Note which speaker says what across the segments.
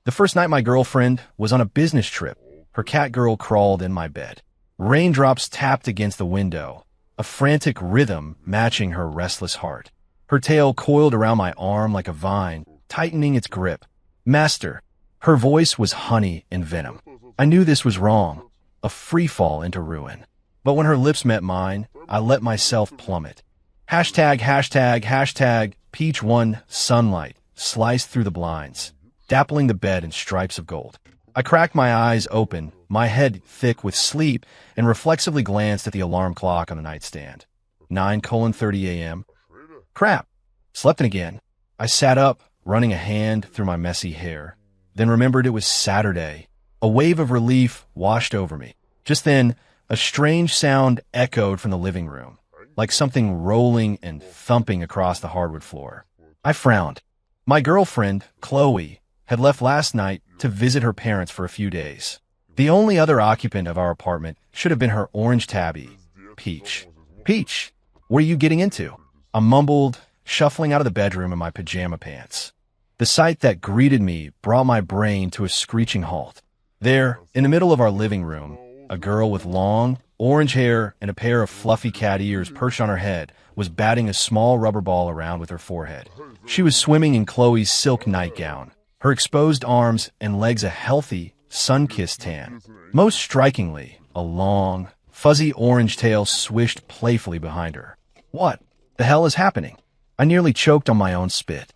Speaker 1: The first night my girlfriend was on a business trip, her cat girl crawled in my bed. Raindrops tapped against the window, a frantic rhythm matching her restless heart. Her tail coiled around my arm like a vine, tightening its grip. Master, her voice was honey and venom. I knew this was wrong, a free fall into ruin. But when her lips met mine, I let myself plummet. Hashtag, hashtag, hashtag, Peach One sunlight sliced through the blinds, dappling the bed in stripes of gold. I cracked my eyes open, my head thick with sleep, and reflexively glanced at the alarm clock on the nightstand. 9:30 a.m. Crap. Slept in again. I sat up, running a hand through my messy hair, then remembered it was Saturday. A wave of relief washed over me. Just then, a strange sound echoed from the living room, like something rolling and thumping across the hardwood floor. I frowned. My girlfriend, Chloe, had left last night to visit her parents for a few days. The only other occupant of our apartment should have been her orange tabby, Peach. Peach, what are you getting into? I mumbled, shuffling out of the bedroom in my pajama pants. The sight that greeted me brought my brain to a screeching halt. There, in the middle of our living room, a girl with long, orange hair and a pair of fluffy cat ears perched on her head was batting a small rubber ball around with her forehead. She was swimming in Chloe's silk nightgown, her exposed arms and legs a healthy, sun-kissed tan. Most strikingly, a long, fuzzy orange tail swished playfully behind her. What the hell is happening? I nearly choked on my own spit.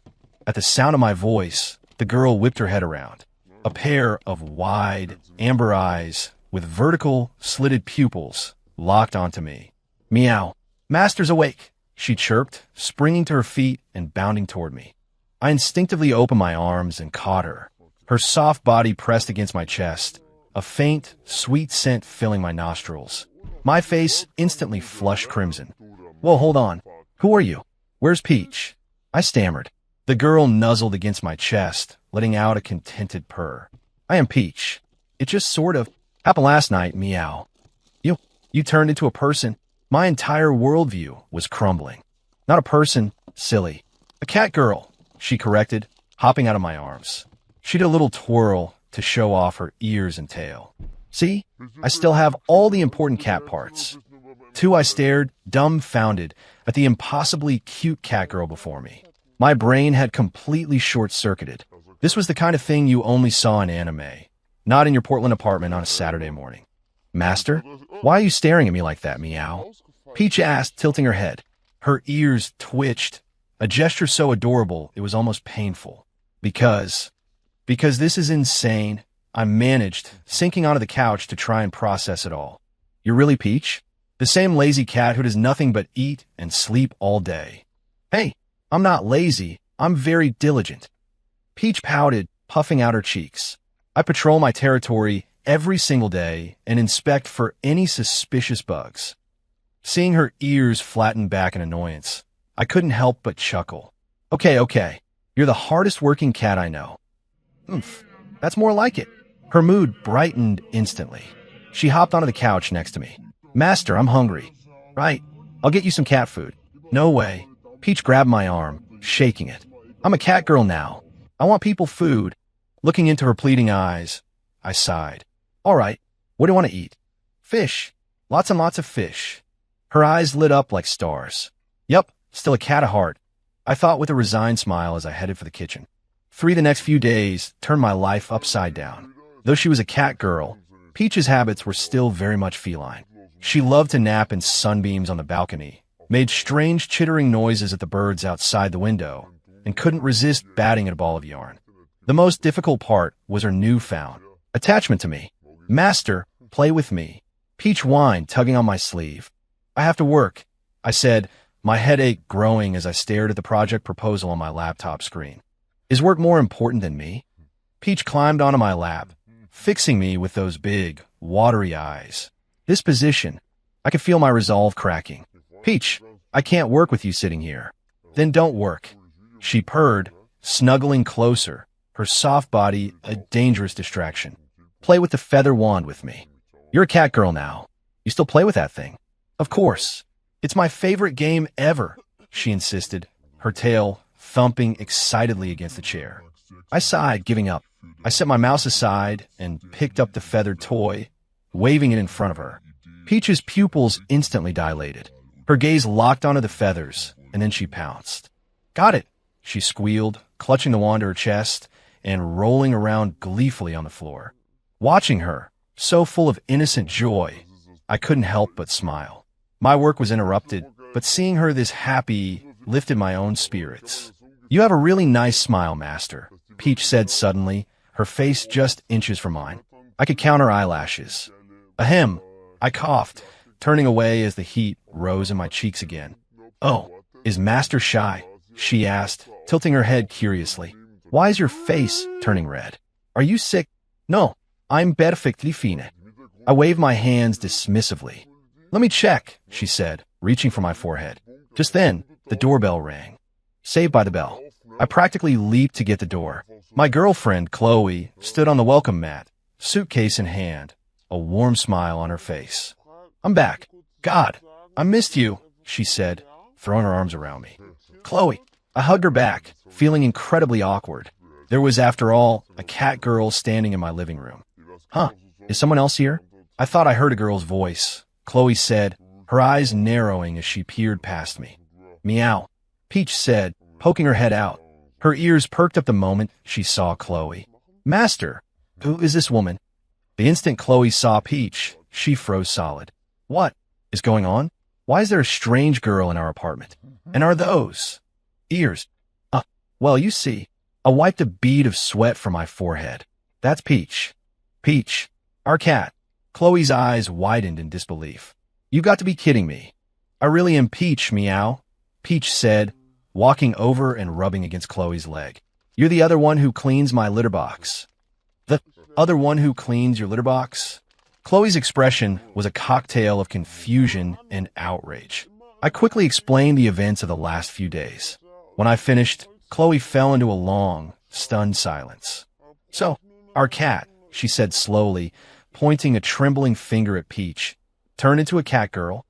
Speaker 1: At the sound of my voice, the girl whipped her head around. A pair of wide, amber eyes with vertical, slitted pupils locked onto me. Meow. Master's awake, she chirped, springing to her feet and bounding toward me. I instinctively opened my arms and caught her. Her soft body pressed against my chest, a faint, sweet scent filling my nostrils. My face instantly flushed crimson. Whoa, hold on. Who are you? Where's Peach? I stammered. The girl nuzzled against my chest, letting out a contented purr. I am Peach. It just sort of happened last night, meow. You turned into a person. My entire worldview was crumbling. Not a person, silly. A cat girl, she corrected, hopping out of my arms. She did a little twirl to show off her ears and tail. See? I still have all the important cat parts. I stared, dumbfounded, at the impossibly cute cat girl before me. My brain had completely short-circuited. This was the kind of thing you only saw in anime, not in your Portland apartment on a Saturday morning. Master, why are you staring at me like that, meow? Peach asked, tilting her head. Her ears twitched, a gesture so adorable it was almost painful. Because this is insane, I managed, sinking onto the couch to try and process it all. You're really Peach? The same lazy cat who does nothing but eat and sleep all day. Hey, I'm not lazy, I'm very diligent. Peach pouted, puffing out her cheeks. I patrol my territory every single day and inspect for any suspicious bugs. Seeing her ears flatten back in annoyance, I couldn't help but chuckle. Okay, you're the hardest working cat I know. That's more like it. Her mood brightened instantly. She hopped onto the couch next to me. Master, I'm hungry. Right, I'll get you some cat food. No way. Peach grabbed my arm, shaking it. I'm a cat girl now. I want people food. Looking into her pleading eyes, I sighed. All right, what do you want to eat? Fish. Lots and lots of fish. Her eyes lit up like stars. Yup, still a cat at heart, I thought with a resigned smile as I headed for the kitchen. The next few days turned my life upside down. Though she was a cat girl, Peach's habits were still very much feline. She loved to nap in sunbeams on the balcony, made strange chittering noises at the birds outside the window, and couldn't resist batting at a ball of yarn. The most difficult part was her newfound attachment to me. Master, play with me. Peach whined, tugging on my sleeve. I have to work, I said, my headache growing as I stared at the project proposal on my laptop screen. Is work more important than me? Peach climbed onto my lap, fixing me with those big, watery eyes. This position, I could feel my resolve cracking. Peach, I can't work with you sitting here. Then don't work. She purred, snuggling closer, her soft body a dangerous distraction. Play with the feather wand with me. You're a cat girl now. You still play with that thing? Of course. It's my favorite game ever, she insisted, her tail thumping excitedly against the chair. I sighed, giving up. I set my mouse aside and picked up the feathered toy, waving it in front of her. Peach's pupils instantly dilated. Her gaze locked onto the feathers, and then she pounced. "Got it," she squealed, clutching the wand to her chest and rolling around gleefully on the floor. Watching her, so full of innocent joy, I couldn't help but smile. My work was interrupted, but seeing her this happy lifted my own spirits. "You have a really nice smile, Master," Peach said suddenly, her face just inches from mine. I could count her eyelashes. "Ahem," I coughed, turning away as the heat rose in my cheeks again. "Oh, is Master shy?" she asked, tilting her head curiously. "Why is your face turning red? Are you sick?" "No, I'm perfectly fine." I waved my hands dismissively. "Let me check," she said, reaching for my forehead. Just then, the doorbell rang. Saved by the bell. I practically leaped to get the door. My girlfriend, Chloe, stood on the welcome mat, suitcase in hand, a warm smile on her face. "I'm back. God, I missed you," she said, throwing her arms around me. "Chloe." I hugged her back, feeling incredibly awkward. There was, after all, a cat girl standing in my living room. "Huh, is someone else here?" I thought I heard a girl's voice. Chloe said, her eyes narrowing as she peered past me. "Meow," Peach said, poking her head out. Her ears perked up the moment she saw Chloe. "Master, who is this woman?" The instant Chloe saw Peach, she froze solid. "What is going on? Why is there a strange girl in our apartment? And are those ears?" Well, you see." I wiped a bead of sweat from my forehead. "That's Peach." "Peach, our cat." Chloe's eyes widened in disbelief. "You got to be kidding me." "I really am Peach, meow," Peach said, walking over and rubbing against Chloe's leg. "You're the other one who cleans my litter box." "The other one who cleans your litter box?" Chloe's expression was a cocktail of confusion and outrage. I quickly explained the events of the last few days. When I finished, Chloe fell into a long, stunned silence. "So, our cat," she said slowly, pointing a trembling finger at Peach, "turned into a cat girl?"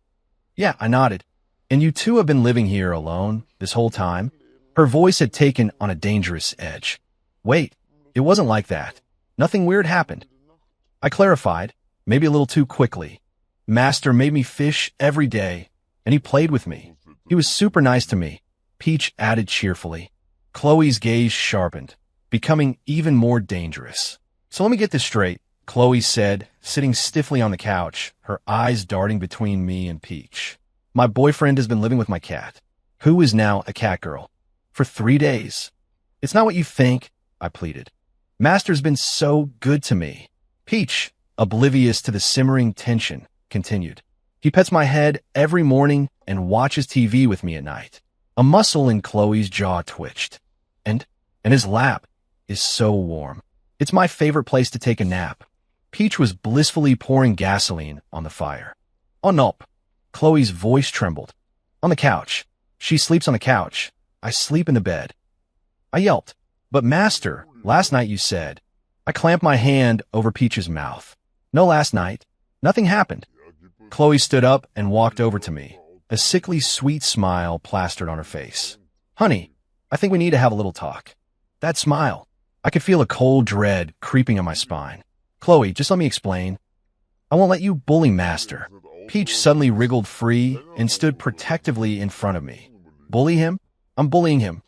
Speaker 1: "Yeah," I nodded. "And you two have been living here alone this whole time?" Her voice had taken on a dangerous edge. "Wait, it wasn't like that. Nothing weird happened." I clarified, maybe a little too quickly. "Master made me fish every day, and he played with me. He was super nice to me," Peach added cheerfully. Chloe's gaze sharpened, becoming even more dangerous. "So let me get this straight," Chloe said, sitting stiffly on the couch, her eyes darting between me and Peach. "My boyfriend has been living with my cat, who is now a cat girl, for 3 days. It's not what you think," I pleaded. "Master's been so good to me." Peach, oblivious to the simmering tension, continued. "He pets my head every morning and watches TV with me at night." A muscle in Chloe's jaw twitched. And his lap is so warm. It's my favorite place to take a nap." Peach was blissfully pouring gasoline on the fire. "Oh, nope." Chloe's voice trembled. "On the couch. She sleeps on the couch. I sleep in the bed." I yelped. "But Master, last night you said..." I clamped my hand over Peach's mouth. "No, last night. Nothing happened." Chloe stood up and walked over to me, a sickly sweet smile plastered on her face. "Honey, I think we need to have a little talk." That smile. I could feel a cold dread creeping on my spine. "Chloe, just let me explain." "I won't let you bully Master." Peach suddenly wriggled free and stood protectively in front of me. "Bully him? I'm bullying him."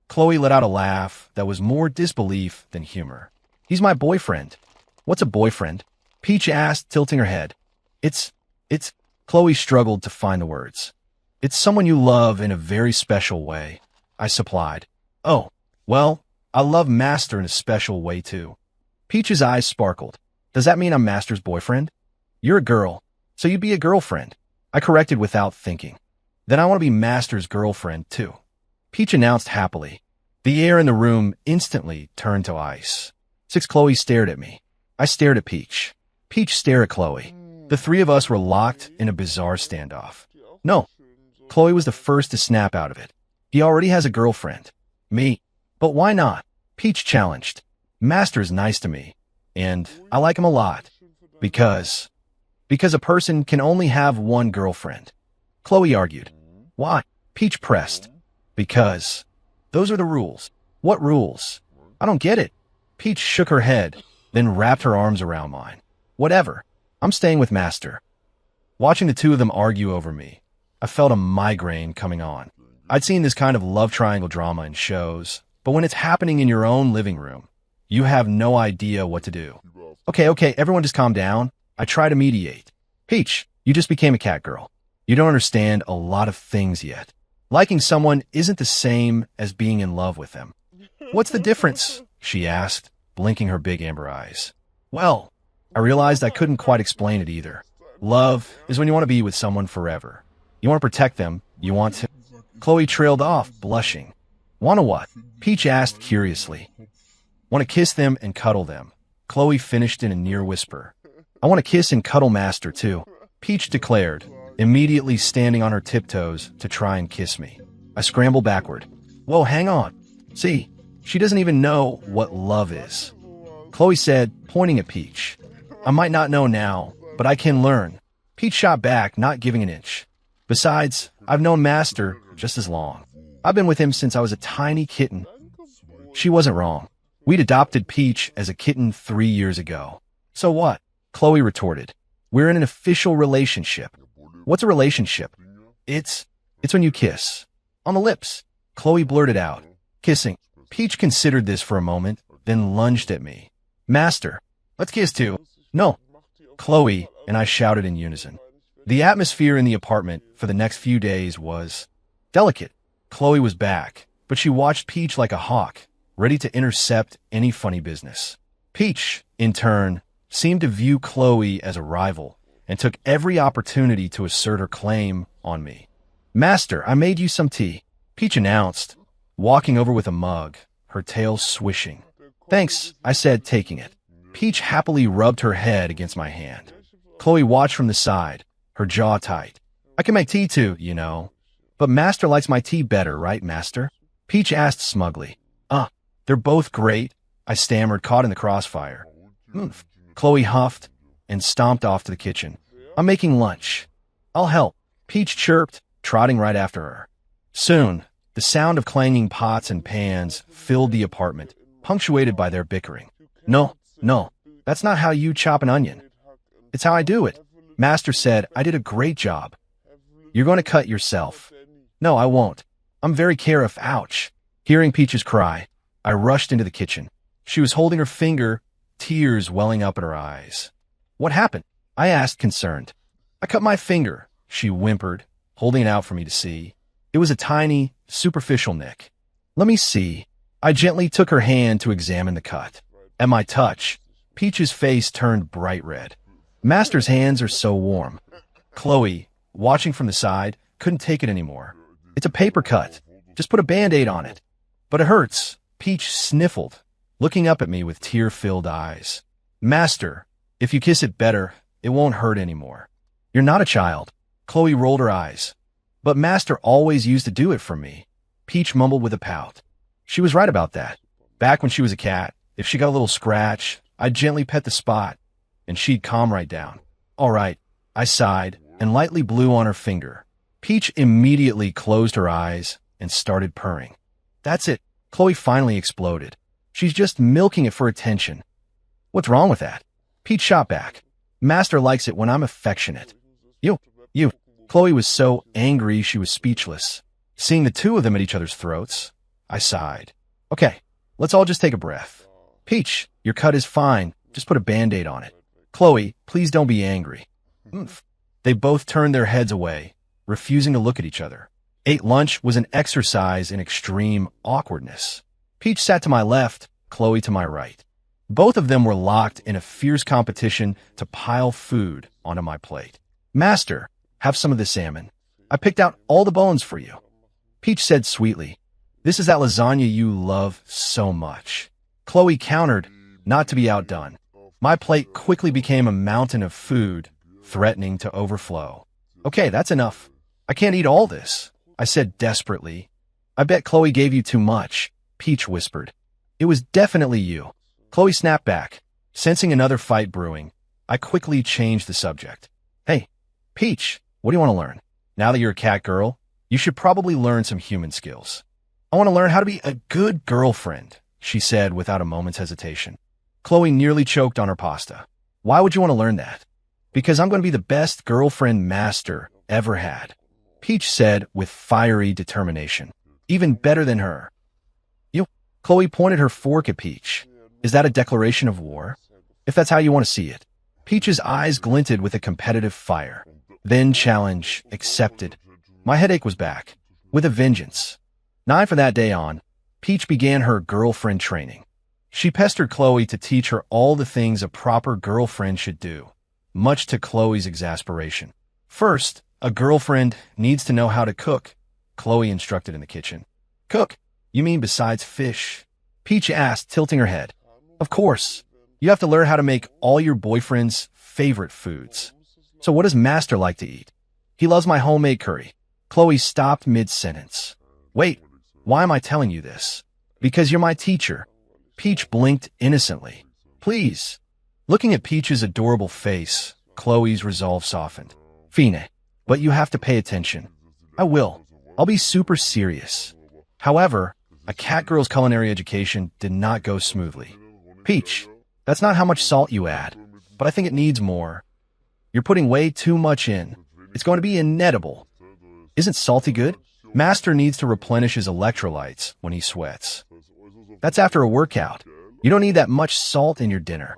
Speaker 1: Chloe let out a laugh that was more disbelief than humor. "He's my boyfriend." "What's a boyfriend?" Peach asked, tilting her head. It's... Chloe struggled to find the words. "It's someone you love in a very special way," I supplied. "Oh, well, I love Master in a special way, too." Peach's eyes sparkled. "Does that mean I'm Master's boyfriend?" "You're a girl, so you'd be a girlfriend," I corrected without thinking. "Then I want to be Master's girlfriend, too," Peach announced happily. The air in the room instantly turned to ice. Chloe stared at me. I stared at Peach. Peach stared at Chloe. The three of us were locked in a bizarre standoff. "No." Chloe was the first to snap out of it. "He already has a girlfriend." "Me." "But why not?" Peach challenged. "Master's nice to me, and I like him a lot. Because a person can only have one girlfriend," Chloe argued. "Why?" Peach pressed. "Because those are the rules." "What rules? I don't get it." Peach shook her head, then wrapped her arms around mine. Whatever. I'm staying with Master. Watching the two of them argue over me, I felt a migraine coming on. I'd seen this kind of love triangle drama in shows, but when it's happening in your own living room, you have no idea what to do. Okay, everyone just calm down. I try to mediate. Peach, you just became a cat girl. You don't understand a lot of things yet. Liking someone isn't the same as being in love with them. What's the difference? She asked, blinking her big amber eyes. Well, I realized I couldn't quite explain it either. Love is when you want to be with someone forever. You want to protect them. You want to... Chloe trailed off, blushing. Want to what? Peach asked curiously. Want to kiss them and cuddle them. Chloe finished in a near whisper. I want to kiss and cuddle Master too, Peach declared, immediately standing on her tiptoes to try and kiss me. I scrambled backward. Whoa, hang on. See, she doesn't even know what love is. Chloe said, pointing at Peach. I might not know now, but I can learn. Peach shot back, not giving an inch. Besides, I've known Master just as long. I've been with him since I was a tiny kitten. She wasn't wrong. We'd adopted Peach as a kitten 3 years ago. So what? Chloe retorted. We're in an official relationship. What's a relationship? It's when you kiss. On the lips. Chloe blurted out. Kissing. Peach considered this for a moment, then lunged at me. Master, let's kiss too. No. Chloe and I shouted in unison. The atmosphere in the apartment for the next few days was delicate. Chloe was back, but she watched Peach like a hawk, ready to intercept any funny business. Peach, in turn, seemed to view Chloe as a rival and took every opportunity to assert her claim on me. Master, I made you some tea, Peach announced, walking over with a mug, her tail swishing. Thanks, I said, taking it. Peach happily rubbed her head against my hand. Chloe watched from the side, her jaw tight. I can make tea too, you know. But Master likes my tea better, right, Master? Peach asked smugly. They're both great, I stammered, caught in the crossfire. Chloe huffed and stomped off to the kitchen. I'm making lunch. I'll help, Peach chirped, trotting right after her. Soon, the sound of clanging pots and pans filled the apartment, punctuated by their bickering. No, that's not how you chop an onion. It's how I do it. Master said I did a great job. You're going to cut yourself. No, I won't. I'm very careful. Ouch. Hearing Peach's cry, I rushed into the kitchen. She was holding her finger, tears welling up in her eyes. What happened? I asked, concerned. I cut my finger, she whimpered, holding it out for me to see. It was a tiny, superficial nick. Let me see. I gently took her hand to examine the cut. At my touch, Peach's face turned bright red. Master's hands are so warm. Chloe, watching from the side, couldn't take it anymore. It's a paper cut. Just put a Band-Aid on it. But it hurts. Peach sniffled, looking up at me with tear-filled eyes. Master, if you kiss it better, it won't hurt anymore. You're not a child. Chloe rolled her eyes. But Master always used to do it for me. Peach mumbled with a pout. She was right about that. Back when she was a cat, if she got a little scratch, I'd gently pet the spot, and she'd calm right down. All right, I sighed and lightly blew on her finger. Peach immediately closed her eyes and started purring. That's it. Chloe finally exploded. She's just milking it for attention. What's wrong with that? Peach shot back. Master likes it when I'm affectionate. You. Chloe was so angry she was speechless. Seeing the two of them at each other's throats, I sighed. Okay, let's all just take a breath. Peach, your cut is fine. Just put a Band-Aid on it. Chloe, please don't be angry. They both turned their heads away, refusing to look at each other. Ate lunch was an exercise in extreme awkwardness. Peach sat to my left, Chloe to my right. Both of them were locked in a fierce competition to pile food onto my plate. Master, have some of the salmon. I picked out all the bones for you. Peach said sweetly, this is that lasagna you love so much. Chloe countered, not to be outdone. My plate quickly became a mountain of food, threatening to overflow. Okay, that's enough. I can't eat all this, I said desperately. I bet Chloe gave you too much, Peach whispered. It was definitely you. Chloe snapped back. Sensing another fight brewing, I quickly changed the subject. Hey, Peach, what do you want to learn? Now that you're a cat girl, you should probably learn some human skills. I want to learn how to be a good girlfriend, she said without a moment's hesitation. Chloe nearly choked on her pasta. Why would you want to learn that? Because I'm going to be the best girlfriend Master ever had, Peach said with fiery determination. Even better than her. You? Chloe pointed her fork at Peach. Is that a declaration of war? If that's how you want to see it. Peach's eyes glinted with a competitive fire. Then challenge accepted. My headache was back. With a vengeance. 9 from that day on, Peach began her girlfriend training. She pestered Chloe to teach her all the things a proper girlfriend should do, much to Chloe's exasperation. First, a girlfriend needs to know how to cook, Chloe instructed in the kitchen. Cook? You mean besides fish? Peach asked, tilting her head. Of course. You have to learn how to make all your boyfriend's favorite foods. So what does Master like to eat? He loves my homemade curry. Chloe stopped mid-sentence. Wait, why am I telling you this? Because you're my teacher. Peach blinked innocently. Please. Looking at Peach's adorable face, Chloe's resolve softened. Fine, but you have to pay attention. I will. I'll be super serious. However, a cat girl's culinary education did not go smoothly. Peach, that's not how much salt you add, but I think it needs more. You're putting way too much in. It's going to be inedible. Isn't salty good? Master needs to replenish his electrolytes when he sweats. That's after a workout. You don't need that much salt in your dinner.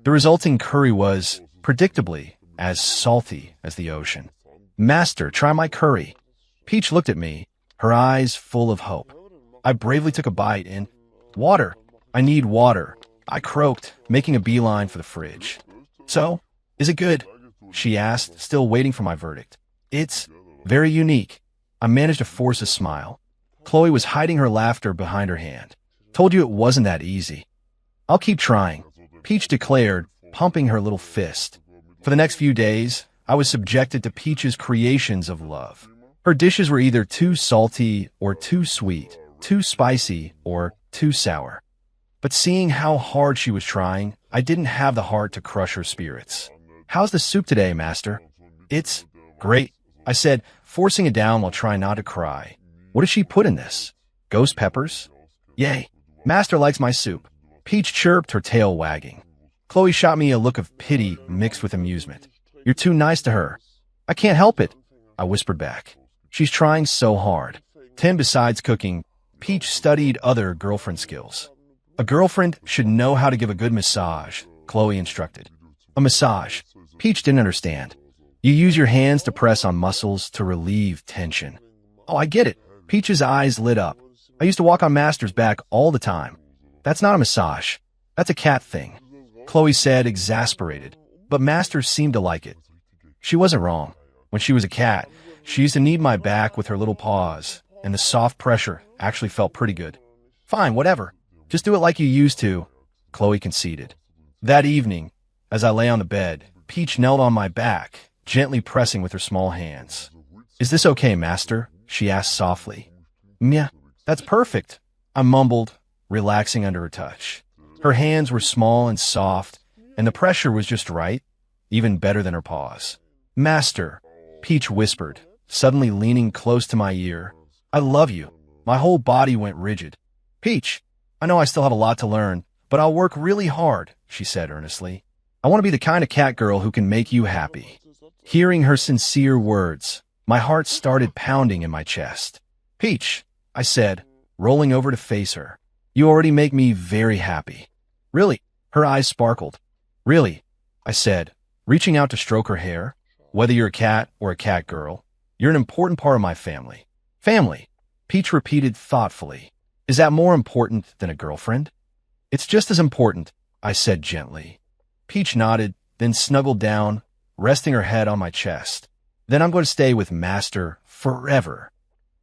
Speaker 1: The resulting curry was, predictably, as salty as the ocean. Master, try my curry. Peach looked at me, her eyes full of hope. I bravely took a bite and, water. I need water. I croaked, making a beeline for the fridge. So, is it good? She asked, still waiting for my verdict. It's very unique. I managed to force a smile. Chloe was hiding her laughter behind her hand. Told you it wasn't that easy. I'll keep trying, Peach declared, pumping her little fist. For the next few days, I was subjected to Peach's creations of love. Her dishes were either too salty or too sweet, too spicy or too sour. But seeing how hard she was trying, I didn't have the heart to crush her spirits. How's the soup today, Master? It's great, I said, forcing it down while trying not to cry. What did she put in this? Ghost peppers? Yay. Master likes my soup. Peach chirped, her tail wagging. Chloe shot me a look of pity mixed with amusement. You're too nice to her. I can't help it, I whispered back. She's trying so hard. 10 besides cooking, Peach studied other girlfriend skills. A girlfriend should know how to give a good massage, Chloe instructed. A massage. Peach didn't understand. You use your hands to press on muscles to relieve tension. Oh, I get it. Peach's eyes lit up. I used to walk on Master's back all the time. That's not a massage. That's a cat thing, Chloe said, exasperated. But Master seemed to like it. She wasn't wrong. When she was a cat, she used to knead my back with her little paws, and the soft pressure actually felt pretty good. Fine, whatever. Just do it like you used to, Chloe conceded. That evening, as I lay on the bed, Peach knelt on my back, gently pressing with her small hands. Is this okay, Master? She asked softly. Meh, that's perfect, I mumbled, relaxing under her touch. Her hands were small and soft, and the pressure was just right, even better than her paws. Master, Peach whispered, suddenly leaning close to my ear. I love you. My whole body went rigid. Peach, I know I still have a lot to learn, but I'll work really hard, she said earnestly. I want to be the kind of cat girl who can make you happy. Hearing her sincere words, my heart started pounding in my chest. Peach, I said, rolling over to face her. You already make me very happy. Really? Her eyes sparkled. Really? I said, reaching out to stroke her hair. Whether you're a cat or a cat girl, you're an important part of my family. Family, Peach repeated thoughtfully. Is that more important than a girlfriend? It's just as important, I said gently. Peach nodded, then snuggled down, resting her head on my chest. Then I'm going to stay with Master forever.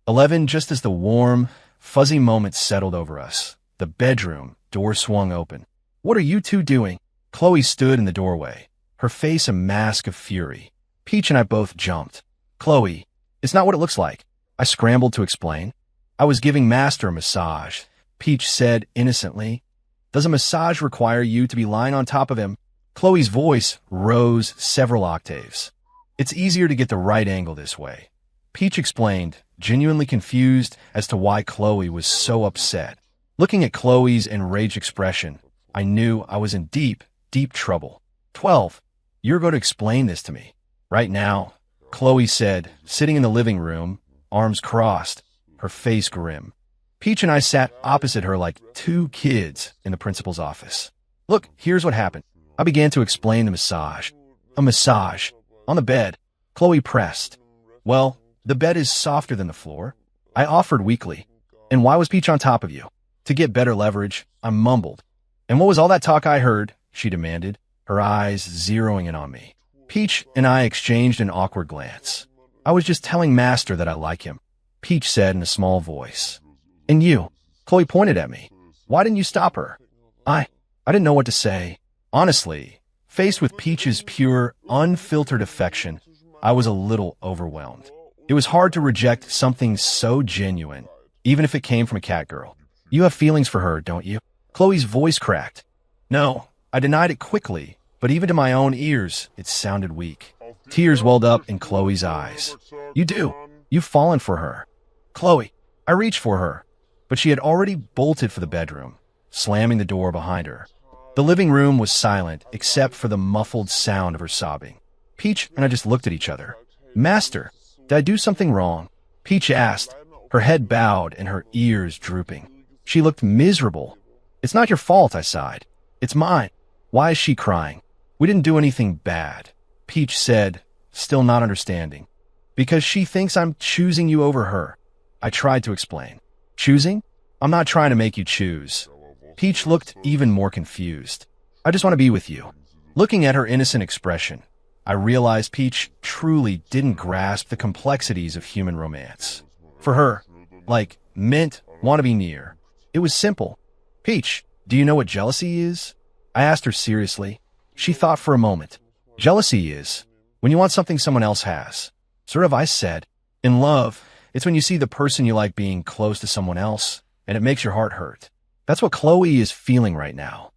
Speaker 1: 11, just as the warm, fuzzy moment settled over us, the bedroom door swung open. What are you two doing? Chloe stood in the doorway, her face a mask of fury. Peach and I both jumped. Chloe, it's not what it looks like. I scrambled to explain. I was giving Master a massage, Peach said innocently. Does a massage require you to be lying on top of him? Chloe's voice rose several octaves. It's easier to get the right angle this way. Peach explained, genuinely confused as to why Chloe was so upset. Looking at Chloe's enraged expression, I knew I was in deep, deep trouble. 12. You're going to explain this to me. Right now, Chloe said, sitting in the living room, arms crossed, her face grim. Peach and I sat opposite her like two kids in the principal's office. Look, here's what happened. I began to explain the massage. A massage. On the bed. Chloe pressed. Well, the bed is softer than the floor. I offered weakly. And why was Peach on top of you? To get better leverage, I mumbled. And what was all that talk I heard? She demanded, her eyes zeroing in on me. Peach and I exchanged an awkward glance. I was just telling Master that I like him, Peach said in a small voice. And you? Chloe pointed at me. Why didn't you stop her? I didn't know what to say. Honestly, faced with Peach's pure, unfiltered affection, I was a little overwhelmed. It was hard to reject something so genuine, even if it came from a cat girl. You have feelings for her, don't you? Chloe's voice cracked. No, I denied it quickly, but even to my own ears, it sounded weak. Tears welled up in Chloe's eyes. You do. You've fallen for her. Chloe, I reached for her, but she had already bolted for the bedroom, slamming the door behind her. The living room was silent except for the muffled sound of her sobbing. Peach and I just looked at each other. Master, did I do something wrong? Peach asked, her head bowed and her ears drooping. She looked miserable. It's not your fault, I sighed. It's mine. Why is she crying? We didn't do anything bad, Peach said, still not understanding. Because she thinks I'm choosing you over her. I tried to explain. Choosing? I'm not trying to make you choose. Peach looked even more confused. I just want to be with you. Looking at her innocent expression, I realized Peach truly didn't grasp the complexities of human romance. For her, like, meant want to be near. It was simple. Peach, do you know what jealousy is? I asked her seriously. She thought for a moment. Jealousy is when you want something someone else has. Sort of, I said. In love, it's when you see the person you like being close to someone else, and it makes your heart hurt. That's what Chloe is feeling right now.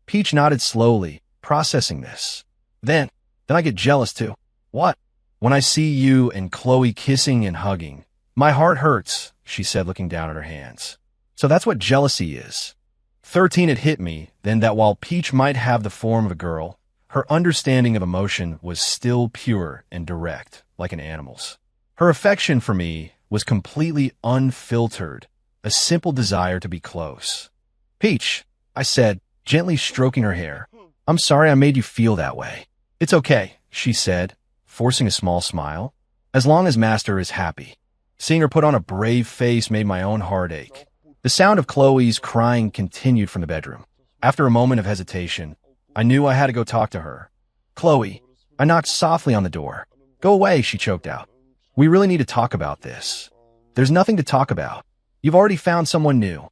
Speaker 1: Peach nodded slowly, processing this. Then I get jealous too. What? When I see you and Chloe kissing and hugging. My heart hurts, she said, looking down at her hands. So that's what jealousy is. 13, it hit me then that while Peach might have the form of a girl, her understanding of emotion was still pure and direct, like an animal's. Her affection for me was completely unfiltered, a simple desire to be close. Peach, I said, gently stroking her hair. I'm sorry I made you feel that way. It's okay, she said, forcing a small smile. As long as Master is happy. Seeing her put on a brave face made my own heart ache. The sound of Chloe's crying continued from the bedroom. After a moment of hesitation, I knew I had to go talk to her. Chloe, I knocked softly on the door. Go away, she choked out. We really need to talk about this. There's nothing to talk about. You've already found someone new.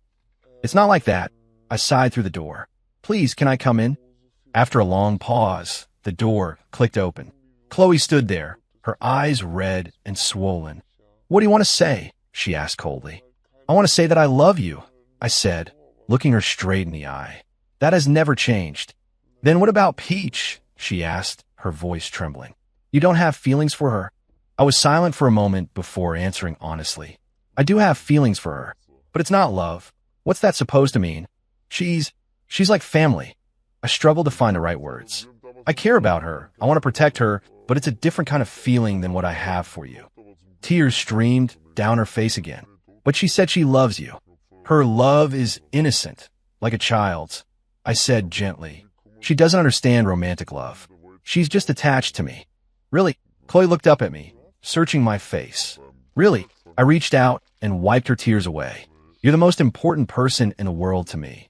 Speaker 1: It's not like that. I sighed through the door. Please, can I come in? After a long pause, the door clicked open. Chloe stood there, her eyes red and swollen. What do you want to say? She asked coldly. I want to say that I love you, I said, looking her straight in the eye. That has never changed. Then what about Peach? She asked, her voice trembling. You don't have feelings for her? I was silent for a moment before answering honestly. I do have feelings for her, but it's not love. What's that supposed to mean? She's like family. I struggle to find the right words. I care about her. I want to protect her, but it's a different kind of feeling than what I have for you. Tears streamed down her face again. But she said she loves you. Her love is innocent, like a child's. I said gently. She doesn't understand romantic love. She's just attached to me. Really? Chloe looked up at me, searching my face. Really? I reached out and wiped her tears away. You're the most important person in the world to me.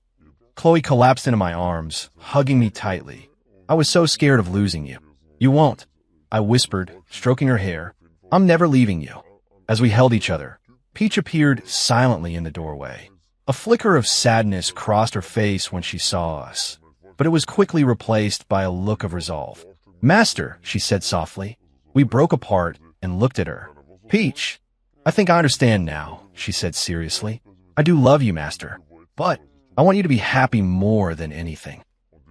Speaker 1: Chloe collapsed into my arms, hugging me tightly. I was so scared of losing you. You won't, I whispered, stroking her hair. I'm never leaving you. As we held each other, Peach appeared silently in the doorway. A flicker of sadness crossed her face when she saw us, but it was quickly replaced by a look of resolve. Master, she said softly. We broke apart and looked at her. Peach, I think I understand now, she said seriously. I do love you, Master, but I want you to be happy more than anything.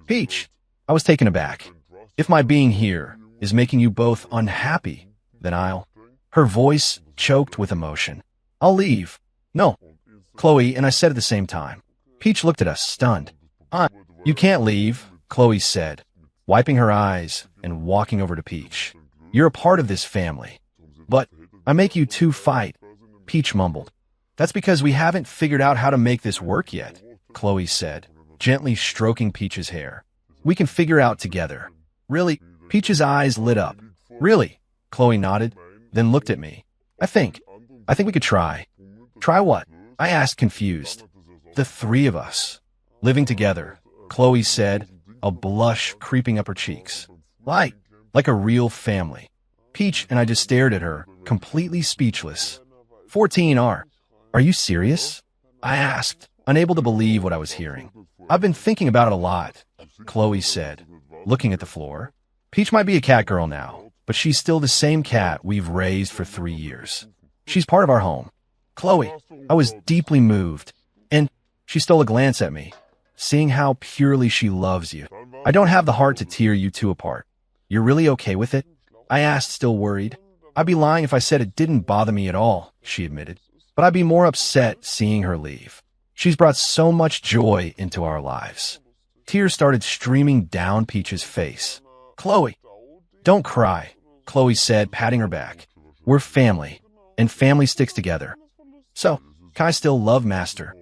Speaker 1: Peach, I was taken aback. If my being here is making you both unhappy, then I'll... Her voice choked with emotion. I'll leave. No, Chloe, and I said at the same time. Peach looked at us, stunned. You can't leave, Chloe said, wiping her eyes and walking over to Peach. You're a part of this family. But I make you two fight, Peach mumbled. That's because we haven't figured out how to make this work yet, Chloe said, gently stroking Peach's hair. We can figure out together. Really? Peach's eyes lit up. Really? Chloe nodded, then looked at me. I think we could try. Try what? I asked, confused. The three of us. Living together, Chloe said, a blush creeping up her cheeks. Like a real family. Peach and I just stared at her, completely speechless. 14 are you serious? I asked, unable to believe what I was hearing. I've been thinking about it a lot, Chloe said, looking at the floor. Peach might be a cat girl now, but she's still the same cat we've raised for 3 years. She's part of our home. Chloe, I was deeply moved, and she stole a glance at me, seeing how purely she loves you. I don't have the heart to tear you two apart. You're really okay with it? I asked, still worried. I'd be lying if I said it didn't bother me at all, she admitted. But I'd be more upset seeing her leave. She's brought so much joy into our lives. Tears started streaming down Peach's face. Chloe, don't cry, Chloe said, patting her back. We're family, and family sticks together. So, can I still love Master?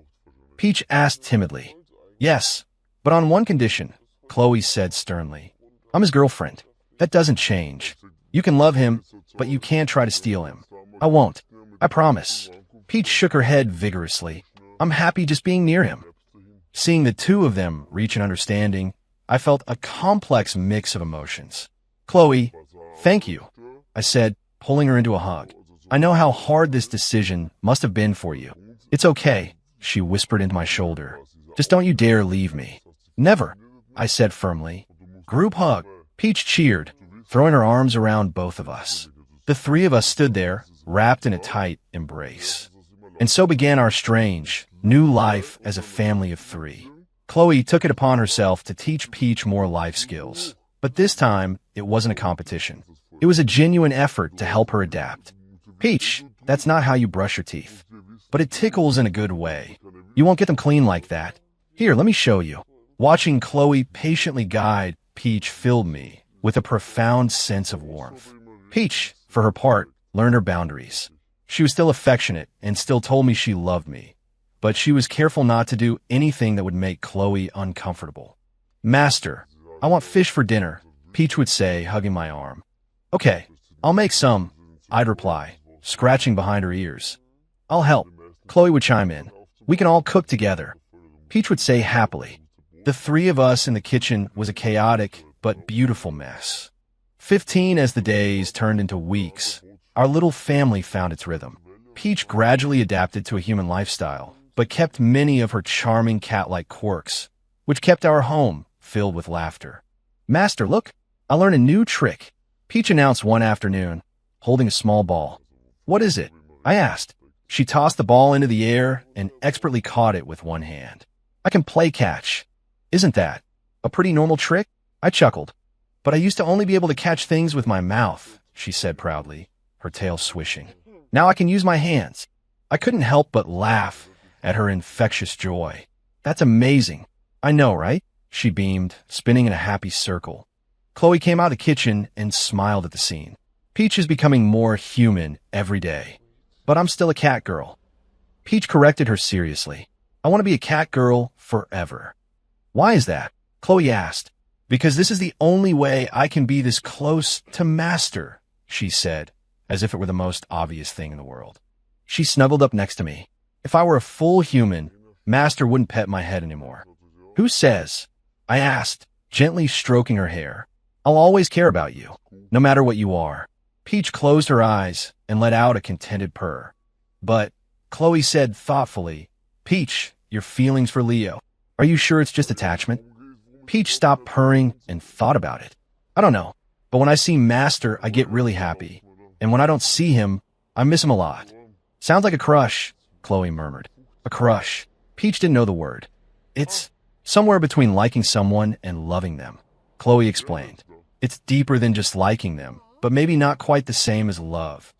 Speaker 1: Peach asked timidly. Yes, but on one condition, Chloe said sternly. I'm his girlfriend. That doesn't change. You can love him, but you can't try to steal him. I won't. I promise. Peach shook her head vigorously. I'm happy just being near him. Seeing the two of them reach an understanding, I felt a complex mix of emotions. Chloe, thank you, I said, pulling her into a hug. I know how hard this decision must have been for you. It's okay, she whispered into my shoulder. Just don't you dare leave me. Never, I said firmly. Group hug. Peach cheered, throwing her arms around both of us. The three of us stood there, wrapped in a tight embrace. And so began our strange, new life as a family of 3. Chloe took it upon herself to teach Peach more life skills. But this time, it wasn't a competition. It was a genuine effort to help her adapt. Peach, that's not how you brush your teeth. But it tickles in a good way. You won't get them clean like that. Here, let me show you. Watching Chloe patiently guide Peach filled me with a profound sense of warmth. Peach, for her part, learned her boundaries. She was still affectionate and still told me she loved me, but she was careful not to do anything that would make Chloe uncomfortable. Master, I want fish for dinner, Peach would say, hugging my arm. Okay, I'll make some, I'd reply, scratching behind her ears. I'll help, Chloe would chime in. We can all cook together, Peach would say happily. The three of us in the kitchen was a chaotic but beautiful mess. 15 as the days turned into weeks, our little family found its rhythm. Peach gradually adapted to a human lifestyle, but kept many of her charming cat-like quirks, which kept our home filled with laughter. Master, look, I learned a new trick, Peach announced one afternoon, holding a small ball. What is it? I asked. She tossed the ball into the air and expertly caught it with one hand. I can play catch. Isn't that a pretty normal trick? I chuckled. But I used to only be able to catch things with my mouth, she said proudly, her tail swishing. Now I can use my hands. I couldn't help but laugh at her infectious joy. That's amazing. I know, right? She beamed, spinning in a happy circle. Chloe came out of the kitchen and smiled at the scene. Peach is becoming more human every day. But I'm still a cat girl. Peach corrected her seriously. I want to be a cat girl forever. Why is that? Chloe asked. Because this is the only way I can be this close to Master, she said, as if it were the most obvious thing in the world. She snuggled up next to me. If I were a full human, Master wouldn't pet my head anymore. Who says? I asked, gently stroking her hair. I'll always care about you, no matter what you are. Peach closed her eyes and let out a contented purr. But, Chloe said thoughtfully, Peach, your feelings for Leo. Are you sure it's just attachment? Peach stopped purring and thought about it. I don't know, but when I see Master, I get really happy. And when I don't see him, I miss him a lot. Sounds like a crush, Chloe murmured. A crush. Peach didn't know the word. It's somewhere between liking someone and loving them, Chloe explained. It's deeper than just liking them, but maybe not quite the same as love.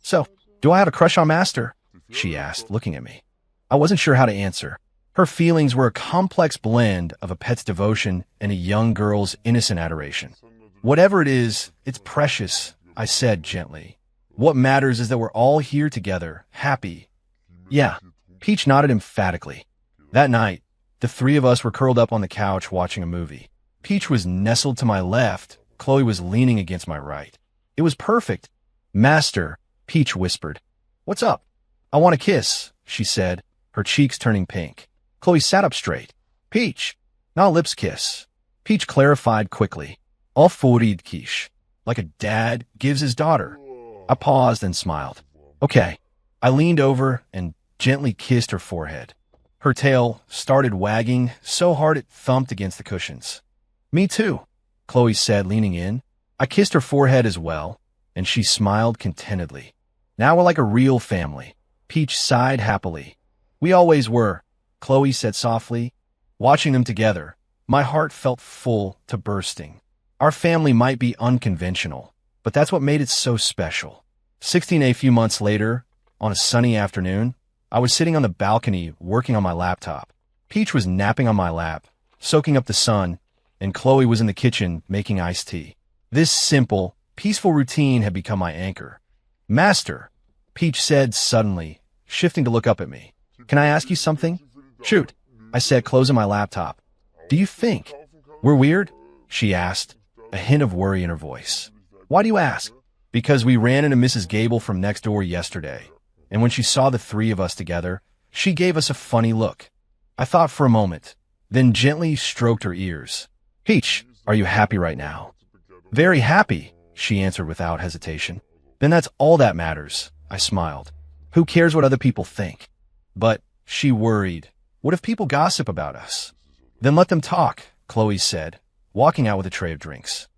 Speaker 1: So, do I have a crush on Master? She asked, looking at me. I wasn't sure how to answer. Her feelings were a complex blend of a pet's devotion and a young girl's innocent adoration. Whatever it is, it's precious, I said gently. What matters is that we're all here together, happy. Yeah, Peach nodded emphatically. That night, the three of us were curled up on the couch watching a movie. Peach was nestled to my left, Chloe was leaning against my right. It was perfect. Master, Peach whispered. What's up? I want a kiss, she said, her cheeks turning pink. Chloe sat up straight. Peach, not a lips kiss. Peach clarified quickly. All forid quiche, like a dad gives his daughter. I paused and smiled. Okay. I leaned over and gently kissed her forehead. Her tail started wagging so hard it thumped against the cushions. Me too, Chloe said, leaning in. I kissed her forehead as well, and she smiled contentedly. Now we're like a real family. Peach sighed happily. We always were, Chloe said softly. Watching them together, my heart felt full to bursting. Our family might be unconventional, but that's what made it so special. 16 a few months later, on a sunny afternoon, I was sitting on the balcony working on my laptop. Peach was napping on my lap, soaking up the sun, and Chloe was in the kitchen making iced tea. This simple, peaceful routine had become my anchor. Master, Peach said suddenly, shifting to look up at me. Can I ask you something? Shoot, I said, closing my laptop. Do you think we're weird? She asked, a hint of worry in her voice. Why do you ask? Because we ran into Mrs. Gable from next door yesterday, and when she saw the three of us together, she gave us a funny look. I thought for a moment, then gently stroked her ears. Peach, are you happy right now? Very happy, she answered without hesitation. Then that's all that matters, I smiled. Who cares what other people think? But, she worried, what if people gossip about us? Then let them talk, Chloe said, walking out with a tray of drinks.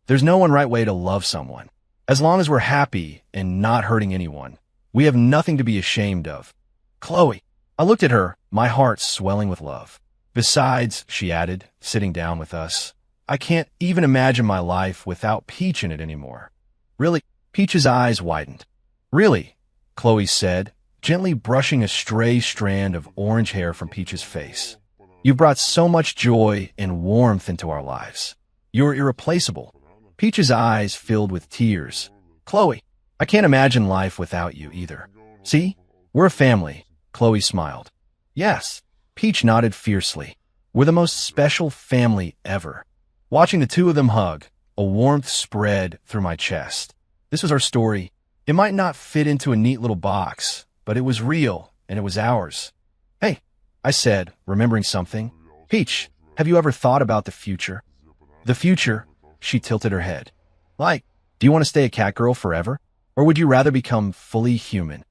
Speaker 1: There's no one right way to love someone. As long as we're happy and not hurting anyone, we have nothing to be ashamed of. Chloe, I looked at her, my heart swelling with love. Besides, she added, sitting down with us, I can't even imagine my life without Peach in it anymore. Really? Peach's eyes widened. Really? Chloe said, gently brushing a stray strand of orange hair from Peach's face. You've brought so much joy and warmth into our lives. You're irreplaceable. Peach's eyes filled with tears. Chloe, I can't imagine life without you either. See? We're a family. Chloe smiled. Yes. Peach nodded fiercely. We're the most special family ever. Watching the two of them hug, a warmth spread through my chest. This was our story. It might not fit into a neat little box, but it was real, and it was ours. Hey, I said, remembering something. Peach, have you ever thought about the future? The future? She tilted her head. Like, do you want to stay a cat girl forever? Or would you rather become fully human?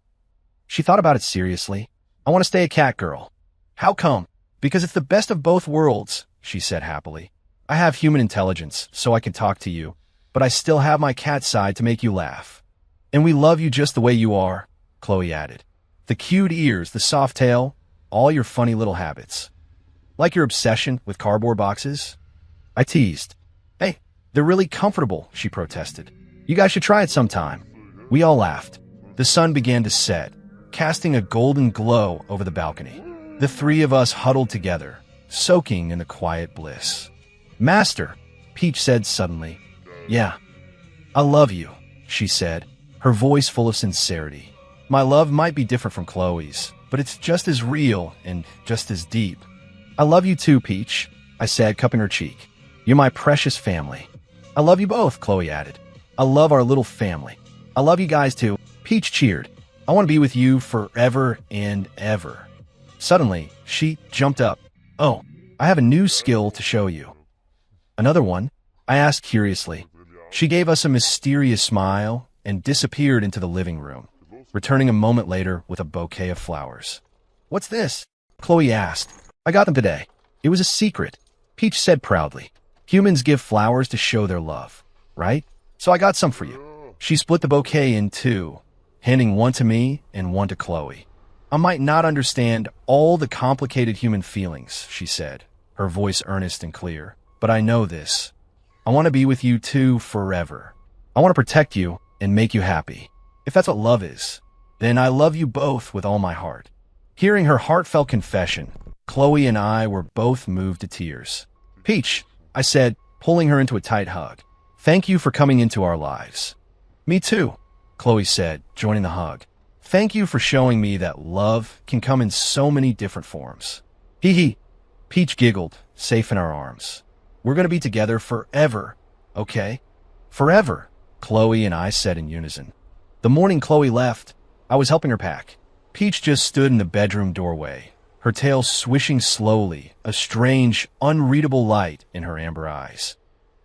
Speaker 1: She thought about it seriously. I want to stay a cat girl. How come? Because it's the best of both worlds, she said happily. I have human intelligence, so I can talk to you, but I still have my cat side to make you laugh. And we love you just the way you are, Chloe added. The cute ears, the soft tail, all your funny little habits. Like your obsession with cardboard boxes? I teased. Hey, they're really comfortable, she protested. You guys should try it sometime. We all laughed. The sun began to set, casting a golden glow over the balcony. The three of us huddled together, soaking in the quiet bliss. Master, Peach said suddenly. Yeah, I love you, she said, her voice full of sincerity. My love might be different from Chloe's, but it's just as real and just as deep. I love you too, Peach, I said, cupping her cheek. You're my precious family. I love you both, Chloe added. I love our little family. I love you guys too. Peach cheered. I want to be with you forever and ever. Suddenly, she jumped up. Oh, I have a new skill to show you. Another one? I asked curiously. She gave us a mysterious smile and disappeared into the living room, returning a moment later with a bouquet of flowers. What's this? Chloe asked. I got them today. It was a secret. Peach said proudly. Humans give flowers to show their love, right? So I got some for you. She split the bouquet in two, handing one to me and one to Chloe. I might not understand all the complicated human feelings, she said, her voice earnest and clear, but I know this. I want to be with you two forever. I want to protect you and make you happy. If that's what love is, then I love you both with all my heart. Hearing her heartfelt confession, Chloe and I were both moved to tears. Peach, I said, pulling her into a tight hug. Thank you for coming into our lives. Me too, Chloe said, joining the hug. Thank you for showing me that love can come in so many different forms. Hee hee. Peach giggled, safe in our arms. We're going to be together forever, okay? Forever, Chloe and I said in unison. The morning Chloe left, I was helping her pack. Peach just stood in the bedroom doorway, her tail swishing slowly, a strange, unreadable light in her amber eyes.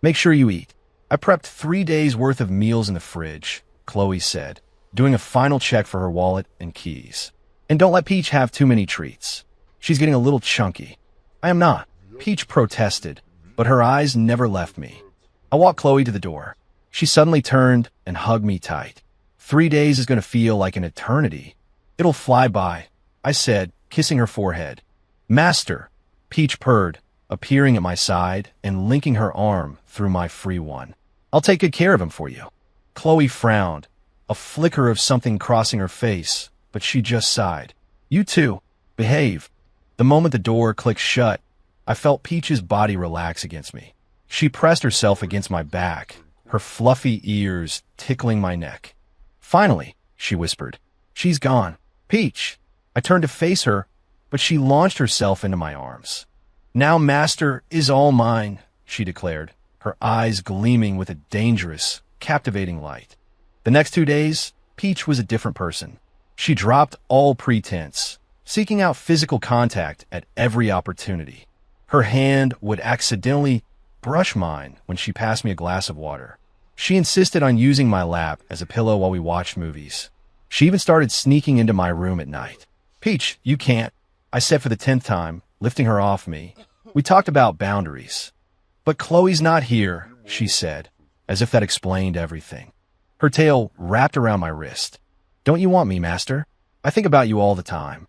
Speaker 1: Make sure you eat. I prepped 3 days' worth of meals in the fridge, Chloe said, doing a final check for her wallet and keys. And don't let Peach have too many treats. She's getting a little chunky. I am not, Peach protested, but her eyes never left me. I walked Chloe to the door. She suddenly turned and hugged me tight. 3 days is going to feel like an eternity. It'll fly by, I said, kissing her forehead. Master, Peach purred, appearing at my side and linking her arm through my free one. I'll take good care of him for you. Chloe frowned, a flicker of something crossing her face, but she just sighed. You too. Behave. The moment the door clicked shut, I felt Peach's body relax against me. She pressed herself against my back, her fluffy ears tickling my neck. Finally, she whispered, she's gone. Peach. I turned to face her, but she launched herself into my arms. Now Master is all mine, she declared, her eyes gleaming with a dangerous, captivating light. The next 2 days, Peach was a different person. She dropped all pretense, seeking out physical contact at every opportunity. Her hand would accidentally brush mine when she passed me a glass of water. She insisted on using my lap as a pillow while we watched movies. She even started sneaking into my room at night. Peach, you can't, I said for the 10th time, lifting her off me. We talked about boundaries. But Chloe's not here, she said, as if that explained everything. Her tail wrapped around my wrist. Don't you want me, Master? I think about you all the time.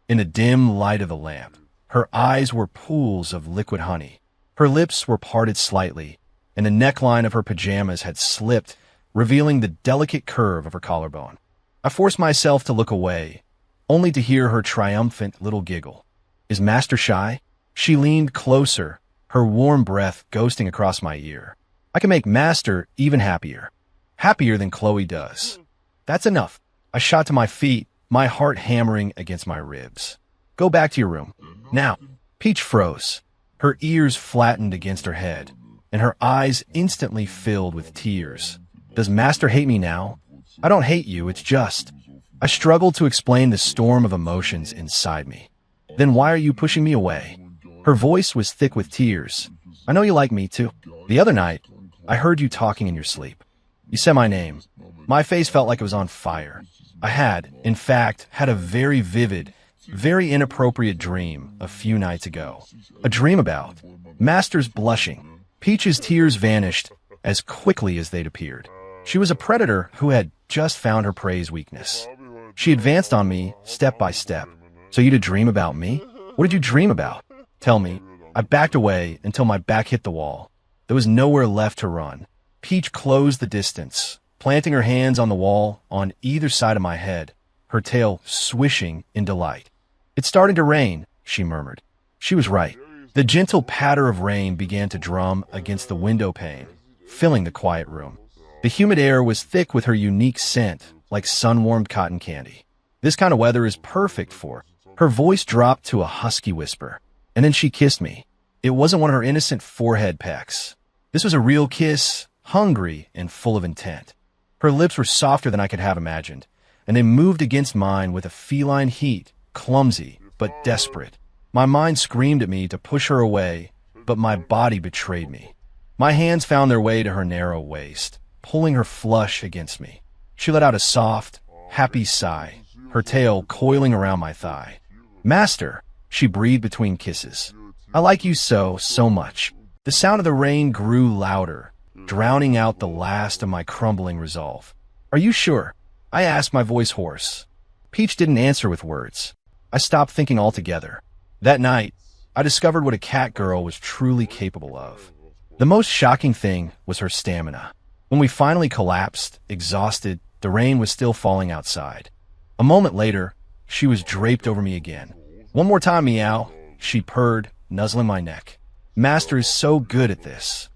Speaker 1: In the dim light of the lamp, her eyes were pools of liquid honey. Her lips were parted slightly, and the neckline of her pajamas had slipped, revealing the delicate curve of her collarbone. I forced myself to look away, only to hear her triumphant little giggle. Is Master shy? She leaned closer, her warm breath ghosting across my ear. I can make Master even happier. Happier than Chloe does. That's enough. I shot to my feet, my heart hammering against my ribs. Go back to your room. Now. Peach froze. Her ears flattened against her head, and her eyes instantly filled with tears. Does Master hate me now? I don't hate you, it's just. I struggled to explain the storm of emotions inside me. Then why are you pushing me away? Her voice was thick with tears. I know you like me too. The other night, I heard you talking in your sleep. You said my name. My face felt like it was on fire. I had, in fact, had a very vivid, very inappropriate dream a few nights ago. A dream about Master's blushing. Peach's tears vanished as quickly as they'd appeared. She was a predator who had just found her prey's weakness. She advanced on me step by step. So you'd a dream about me? What did you dream about? Tell me. I backed away until my back hit the wall. There was nowhere left to run. Peach closed the distance, planting her hands on the wall on either side of my head, her tail swishing in delight. It's starting to rain, she murmured. She was right. The gentle patter of rain began to drum against the window pane, filling the quiet room. The humid air was thick with her unique scent, like sun-warmed cotton candy. This kind of weather is perfect for her. Her voice dropped to a husky whisper, and then she kissed me. It wasn't one of her innocent forehead pecks. This was a real kiss, hungry and full of intent. Her lips were softer than I could have imagined, and they moved against mine with a feline heat, clumsy but desperate. My mind screamed at me to push her away, but my body betrayed me. My hands found their way to her narrow waist, pulling her flush against me. She let out a soft, happy sigh, her tail coiling around my thigh. Master, she breathed between kisses. I like you so much. The sound of the rain grew louder, drowning out the last of my crumbling resolve. Are you sure? I asked, my voice hoarse. Peach didn't answer with words. I stopped thinking altogether. That night, I discovered what a cat girl was truly capable of. The most shocking thing was her stamina. When we finally collapsed, exhausted, the rain was still falling outside. A moment later, she was draped over me again. One more time, meow, she purred, nuzzling my neck. Master is so good at this.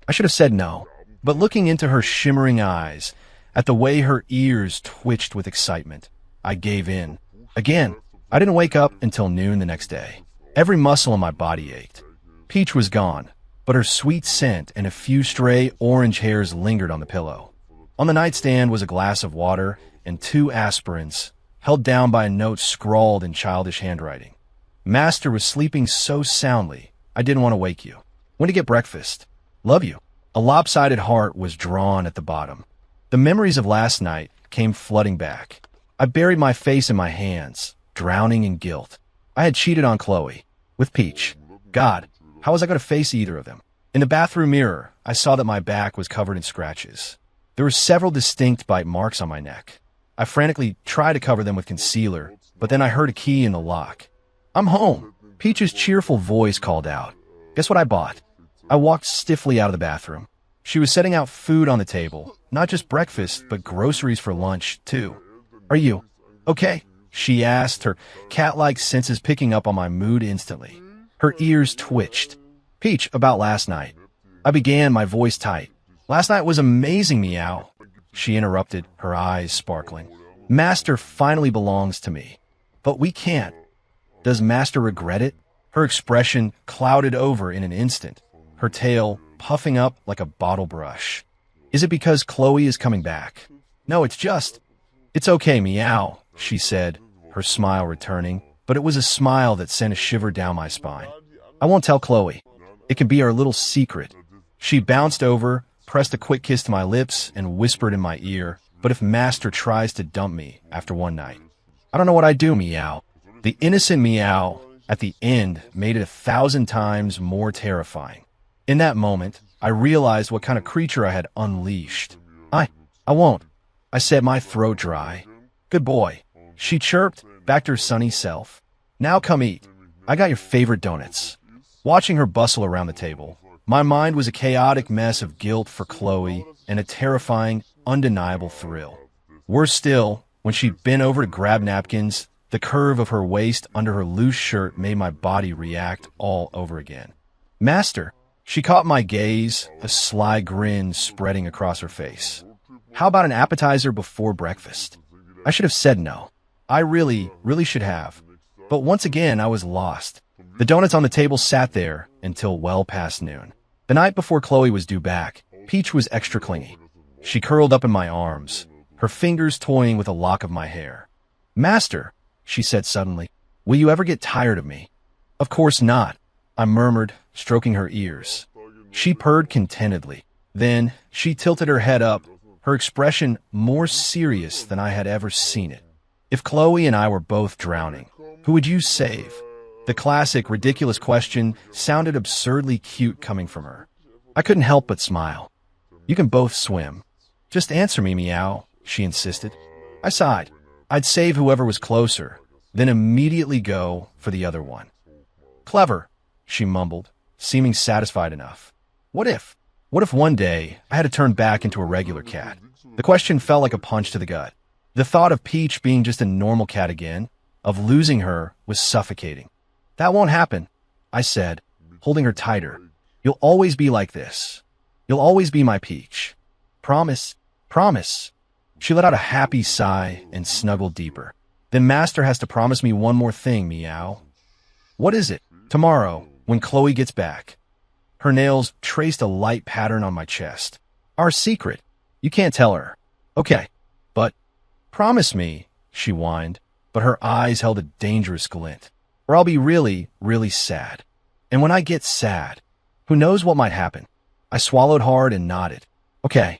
Speaker 1: I should have said no, but looking into her shimmering eyes, at the way her ears twitched with excitement, I gave in. Again, I didn't wake up until noon the next day. Every muscle in my body ached. Peach was gone, but her sweet scent and a few stray orange hairs lingered on the pillow. On the nightstand was a glass of water and 2 aspirins, held down by a note scrawled in childish handwriting. Master was sleeping so soundly, I didn't want to wake you. When to get breakfast? Love you. A lopsided heart was drawn at the bottom. The memories of last night came flooding back. I buried my face in my hands, drowning in guilt. I had cheated on Chloe. With Peach. God, how was I going to face either of them? In the bathroom mirror, I saw that my back was covered in scratches. There were several distinct bite marks on my neck. I frantically tried to cover them with concealer, but then I heard a key in the lock. I'm home. Peach's cheerful voice called out. Guess what I bought? I walked stiffly out of the bathroom. She was setting out food on the table, not just breakfast, but groceries for lunch, too. Are you okay? She asked, her cat-like senses picking up on my mood instantly. Her ears twitched. Peach, about last night. I began, my voice tight. Last night was amazing, meow. She interrupted, her eyes sparkling. Master finally belongs to me. But we can't. Does Master regret it? Her expression clouded over in an instant, her tail puffing up like a bottle brush. Is it because Chloe is coming back? No, it's okay, meow, she said, her smile returning, but it was a smile that sent a shiver down my spine. I won't tell Chloe. It can be our little secret. She bounced over, pressed a quick kiss to my lips, and whispered in my ear, but if Master tries to dump me after one night, I don't know what I'd do, meow. The innocent meow at the end made it 1,000 times more terrifying. In that moment, I realized what kind of creature I had unleashed. I won't, I said, my throat dry. Good boy. She chirped, back to her sunny self. Now come eat. I got your favorite donuts. Watching her bustle around the table, my mind was a chaotic mess of guilt for Chloe and a terrifying, undeniable thrill. Worse still, when she bent over to grab napkins, the curve of her waist under her loose shirt made my body react all over again. Master, she caught my gaze, a sly grin spreading across her face. How about an appetizer before breakfast? I should have said no. I really should have. But once again, I was lost. The donuts on the table sat there until well past noon. The night before Chloe was due back, Peach was extra clingy. She curled up in my arms, her fingers toying with a lock of my hair. Master, she said suddenly, will you ever get tired of me? Of course not, I murmured, stroking her ears. She purred contentedly. Then she tilted her head up, her expression more serious than I had ever seen it. If Chloe and I were both drowning, who would you save? The classic, ridiculous question sounded absurdly cute coming from her. I couldn't help but smile. You can both swim. Just answer me, meow, she insisted. I sighed. I'd save whoever was closer, then immediately go for the other one. Clever, she mumbled, seeming satisfied enough. What if one day I had to turn back into a regular cat? The question felt like a punch to the gut. The thought of Peach being just a normal cat again, of losing her, was suffocating. That won't happen, I said, holding her tighter. You'll always be like this. You'll always be my Peach. Promise, promise. She let out a happy sigh and snuggled deeper. Then Master has to promise me one more thing, meow. What is it? Tomorrow, when Chloe gets back. Her nails traced a light pattern on my chest. Our secret. You can't tell her. Okay, but promise me, she whined, but her eyes held a dangerous glint. Or I'll be really sad. And when I get sad, who knows what might happen? I swallowed hard and nodded. Okay.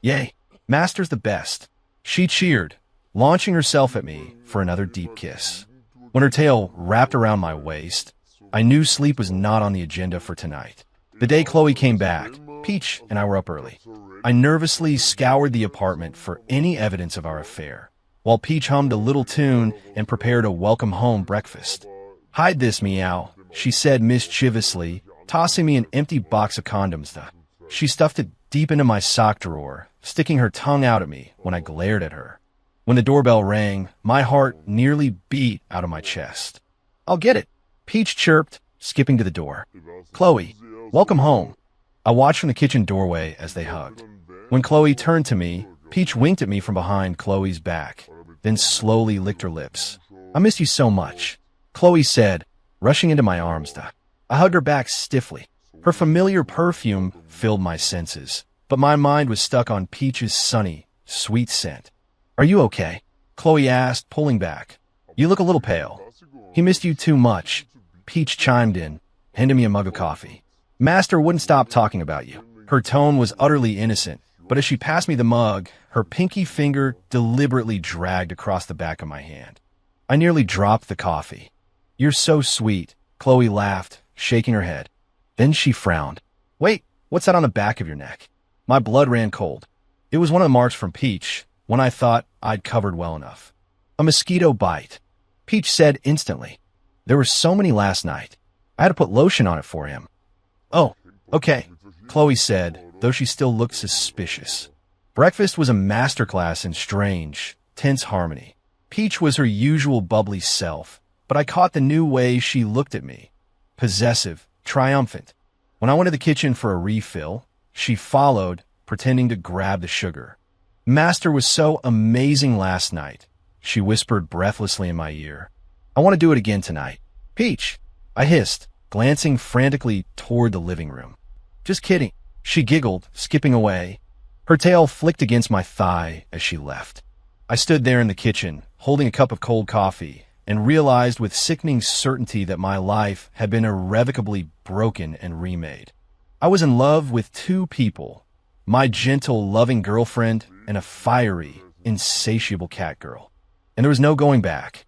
Speaker 1: Yay. Master's the best. She cheered, launching herself at me for another deep kiss. When her tail wrapped around my waist, I knew sleep was not on the agenda for tonight. The day Chloe came back, Peach and I were up early. I nervously scoured the apartment for any evidence of our affair, while Peach hummed a little tune and prepared a welcome-home breakfast. Hide this, meow, she said mischievously, tossing me an empty box of condoms. She stuffed it deep into my sock drawer, sticking her tongue out at me when I glared at her. When the doorbell rang, my heart nearly beat out of my chest. I'll get it, Peach chirped, skipping to the door. Chloe, welcome home. I watched from the kitchen doorway as they hugged. When Chloe turned to me, Peach winked at me from behind Chloe's back, then slowly licked her lips. I miss you so much, Chloe said, rushing into my arms. I hugged her back stiffly. Her familiar perfume filled my senses, but my mind was stuck on Peach's sunny, sweet scent. Are you okay? Chloe asked, pulling back. You look a little pale. He missed you too much, Peach chimed in, handing me a mug of coffee. Master wouldn't stop talking about you. Her tone was utterly innocent, but as she passed me the mug, her pinky finger deliberately dragged across the back of my hand. I nearly dropped the coffee. You're so sweet, Chloe laughed, shaking her head. Then she frowned. Wait, what's that on the back of your neck? My blood ran cold. It was one of the marks from Peach, one I thought I'd covered well enough. A mosquito bite, Peach said instantly. There were so many last night. I had to put lotion on it for him. Oh, okay, Chloe said, though she still looked suspicious. Breakfast was a masterclass in strange, tense harmony. Peach was her usual bubbly self, but I caught the new way she looked at me. Possessive, triumphant. When I went to the kitchen for a refill, she followed, pretending to grab the sugar. Master was so amazing last night, she whispered breathlessly in my ear. I want to do it again tonight. Peach, I hissed, glancing frantically toward the living room. Just kidding, she giggled, skipping away. Her tail flicked against my thigh as she left. I stood there in the kitchen, holding a cup of cold coffee, and realized with sickening certainty that my life had been irrevocably broken and remade. I was in love with two people, my gentle, loving girlfriend and a fiery, insatiable cat girl. And there was no going back.